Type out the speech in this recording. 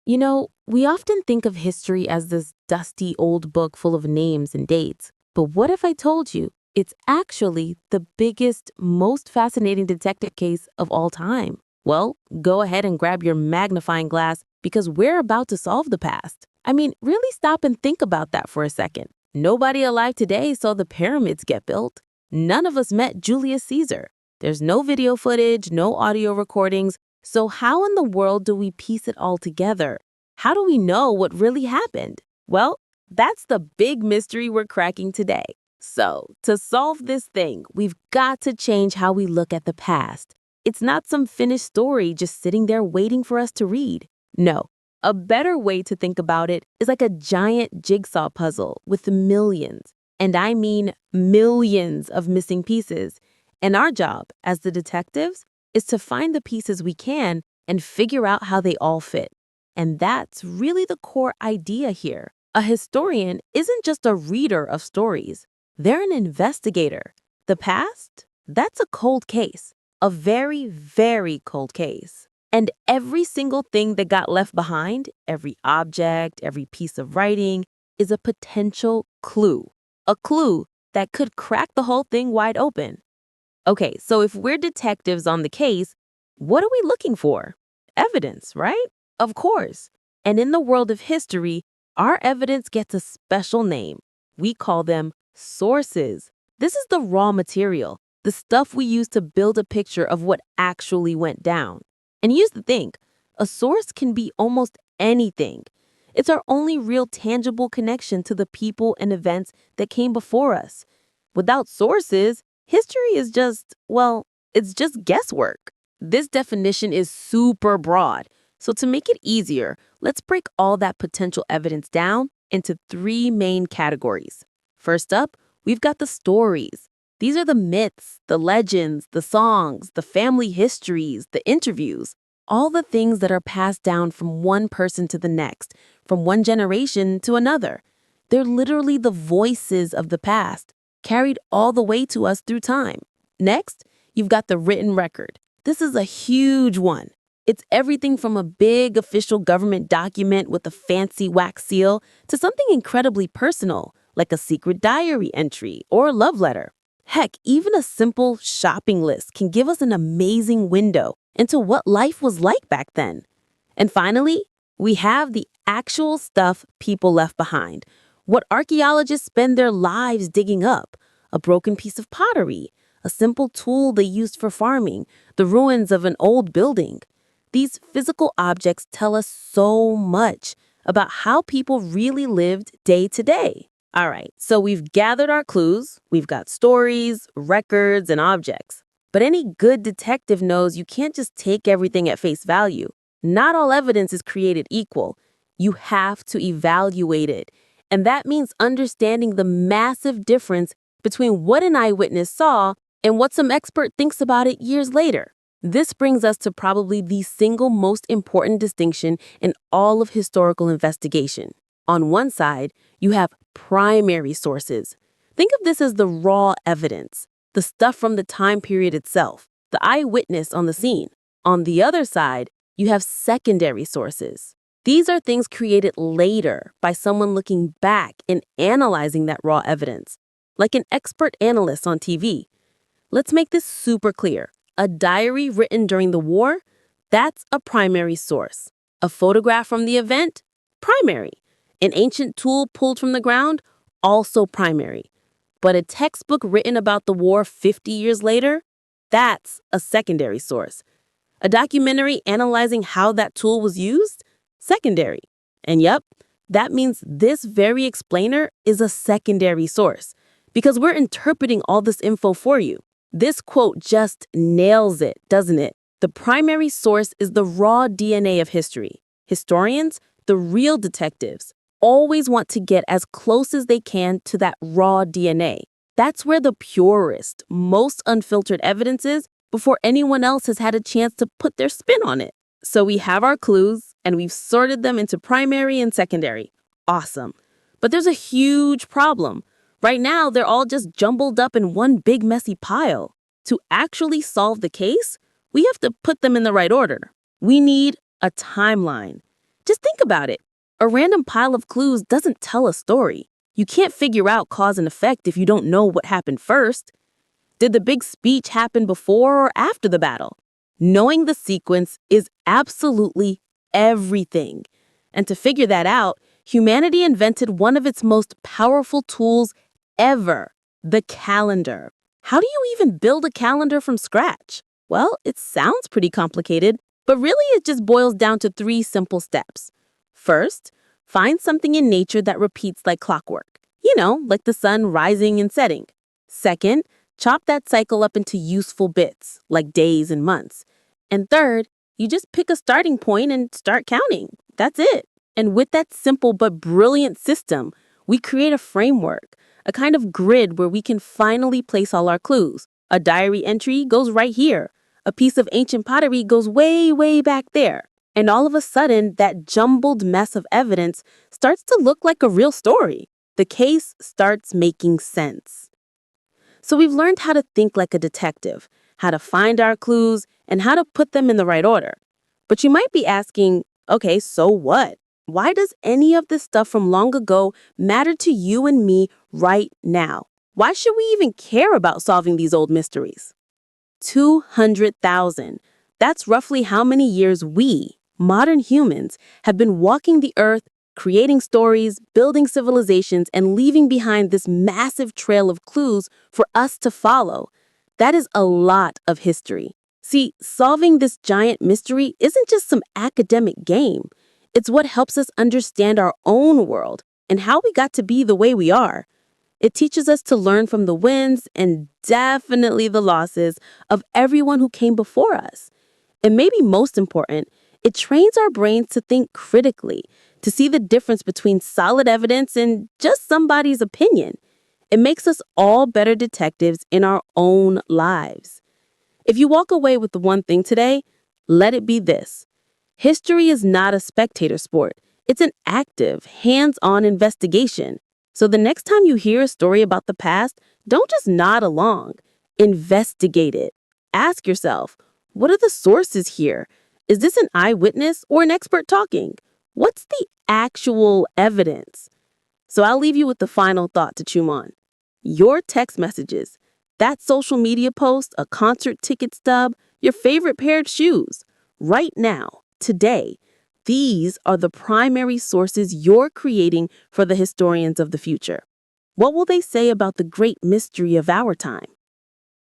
We often think of history as this dusty old book full of names and dates. But what if I told you it's actually the biggest, most fascinating detective case of all time? Well, go ahead and grab your magnifying glass because we're about to solve the past. Really stop and think about that for a second. Nobody alive today saw the pyramids get built. None of us met Julius Caesar. There's no video footage, no audio recordings. So how in the world do we piece it all together? How do we know what really happened? Well, that's the big mystery we're cracking today. So, to solve this thing, we've got to change how we look at the past. It's not some finished story just sitting there waiting for us to read. No, a better way to think about it is like a giant jigsaw puzzle with millions, and I mean millions of missing pieces. And our job as the detectives is to find the pieces we can and figure out how they all fit. And that's really the core idea here. A historian isn't just a reader of stories. They're an investigator. The past? That's a cold case. A very, very cold case. And every single thing that got left behind, every object, every piece of writing, is a potential clue. A clue that could crack the whole thing wide open. Okay, so if we're detectives on the case, what are we looking for? Evidence, right? Of course. And in the world of history, our evidence gets a special name. We call them sources. This is the raw material, the stuff we use to build a picture of what actually went down. And here's the thing, a source can be almost anything. It's our only real tangible connection to the people and events that came before us. Without sources, history is it's just guesswork. This definition is super broad. So to make it easier, let's break all that potential evidence down into three main categories. First up, we've got the stories. These are the myths, the legends, the songs, the family histories, the interviews, all the things that are passed down from one person to the next, from one generation to another. They're literally the voices of the past, carried all the way to us through time. Next, you've got the written record. This is a huge one. It's everything from a big official government document with a fancy wax seal to something incredibly personal, like a secret diary entry or a love letter. Heck, even a simple shopping list can give us an amazing window into what life was like back then. And finally, we have the actual stuff people left behind, what archaeologists spend their lives digging up, a broken piece of pottery, a simple tool they used for farming, the ruins of an old building. These physical objects tell us so much about how people really lived day to day. All right, so we've gathered our clues, we've got stories, records, and objects. But any good detective knows you can't just take everything at face value. Not all evidence is created equal. You have to evaluate it. And that means understanding the massive difference between what an eyewitness saw and what some expert thinks about it years later. This brings us to probably the single most important distinction in all of historical investigation. On one side, you have primary sources. Think of this as the raw evidence, the stuff from the time period itself, the eyewitness on the scene. On the other side, you have secondary sources. These are things created later by someone looking back and analyzing that raw evidence, like an expert analyst on TV. Let's make this super clear. A diary written during the war, that's a primary source. A photograph from the event, primary. An ancient tool pulled from the ground, also primary. But a textbook written about the war 50 years later, that's a secondary source. A documentary analyzing how that tool was used, secondary. And yep, that means this very explainer is a secondary source because we're interpreting all this info for you. This quote just nails it, doesn't it? The primary source is the raw DNA of history. Historians, the real detectives, always want to get as close as they can to that raw DNA. That's where the purest, most unfiltered evidence is before anyone else has had a chance to put their spin on it. So we have our clues, and we've sorted them into primary and secondary. Awesome. But there's a huge problem. Right now, they're all just jumbled up in one big messy pile. To actually solve the case, we have to put them in the right order. We need a timeline. Just think about it. A random pile of clues doesn't tell a story. You can't figure out cause and effect if you don't know what happened first. Did the big speech happen before or after the battle? Knowing the sequence is absolutely everything. And to figure that out, humanity invented one of its most powerful tools ever, the calendar. How do you even build a calendar from scratch? Well, it sounds pretty complicated, but really it just boils down to 3 simple steps. First, find something in nature that repeats like clockwork. Like the sun rising and setting. Second, chop that cycle up into useful bits, like days and months. And third, you just pick a starting point and start counting. That's it. And with that simple but brilliant system, we create a framework, a kind of grid where we can finally place all our clues. A diary entry goes right here. A piece of ancient pottery goes way, way back there. And all of a sudden, that jumbled mess of evidence starts to look like a real story. The case starts making sense. So we've learned how to think like a detective, how to find our clues, and how to put them in the right order. But you might be asking, okay, so what? Why does any of this stuff from long ago matter to you and me right now? Why should we even care about solving these old mysteries? 200,000. That's roughly how many years we, modern humans, have been walking the earth, creating stories, building civilizations, and leaving behind this massive trail of clues for us to follow. That is a lot of history. See, solving this giant mystery isn't just some academic game. It's what helps us understand our own world and how we got to be the way we are. It teaches us to learn from the wins and definitely the losses of everyone who came before us. And maybe most important, it trains our brains to think critically, to see the difference between solid evidence and just somebody's opinion. It makes us all better detectives in our own lives. If you walk away with the one thing today, let it be this. History is not a spectator sport. It's an active, hands-on investigation. So the next time you hear a story about the past, don't just nod along. Investigate it. Ask yourself, what are the sources here? Is this an eyewitness or an expert talking? What's the actual evidence? So I'll leave you with the final thought to chew on. Your text messages, that social media post, a concert ticket stub, your favorite pair of shoes. Right now, today, these are the primary sources you're creating for the historians of the future. What will they say about the great mystery of our time?